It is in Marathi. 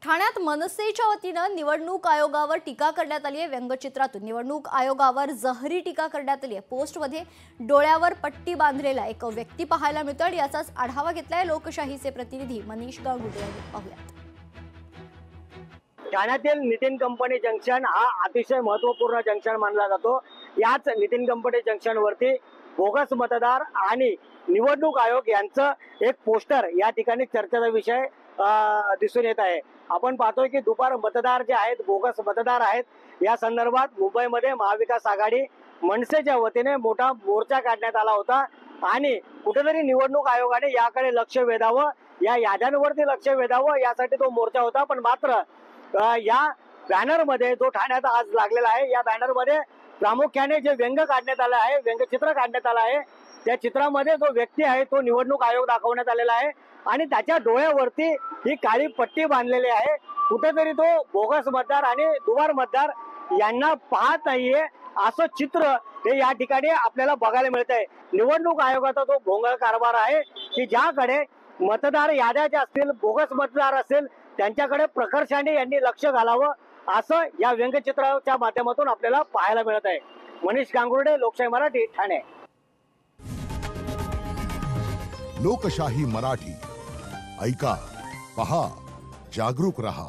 ठाण्यात मनसेच्या वतीनं निवडणूक आयोगावर टीका करण्यात आली आहे। व्यंगचित्रातून निवडणूक आयोगावर जहरी टीका करण्यात आली आहे। पोस्टमध्ये डोळ्यावर पट्टी बांधलेला एक व्यक्ती पाहायला मिळतोय। याचाच आढावा घेतलाय लोकशाहीचे प्रतिनिधी मनीष गांगुर्डे यांनी। पाहूयात। ठाण्यातील नितीन कंपनी जंक्शन हा अतिशय महत्त्वपूर्ण जंक्शन मानला जातो। याच नितीन कंपनी जंक्शन वरती बोगस मतदार आणि निवडणूक आयोग यांचं एक पोस्टर या ठिकाणी चर्चेचा विषय दिसून येत आहे। आपण पाहतोय की दुपार मतदार जे आहेत बोगस मतदार आहेत, या संदर्भात मुंबईमध्ये महाविकास आघाडी मनसेच्या वतीने मोठा मोर्चा काढण्यात आला होता आणि कुठेतरी निवडणूक आयोगाने याकडे लक्ष वेधावं, या याद्यांवरती लक्ष वेधावं यासाठी तो मोर्चा होता। पण मात्र या बॅनर मध्ये जो ठाण्यात आज लागलेला आहे, या बॅनर मध्ये प्रामुख्याने जे व्यंग काढण्यात आलं आहे, व्यंगचित्र काढण्यात आलं आहे, त्या चित्रामध्ये जो व्यक्ती आहे तो निवडणूक आयोग दाखवण्यात आलेला आहे आणि त्याच्या डोळ्यावरती ही काळी पट्टी बांधलेली आहे। कुठेतरी तो बोगस मतदार आणि दुबार मतदार यांना पाहत नाहीये असं चित्र हे या ठिकाणी आपल्याला बघायला मिळतंय। निवडणूक आयोगाचा तो भोंगळ कारभार आहे की ज्याकडे मतदार याद्या ज्या असतील, बोगस मतदार असेल, त्यांच्याकडे प्रकर्षाने यांनी लक्ष घालावं असं या व्यंगचित्राच्या माध्यमातून आपल्याला पाहायला मिळत आहे। मनीष गांगुर्डे, लोकशाही मराठी, ठाणे। लोकशाही मराठी ऐका, पहा, जागरूक रहा।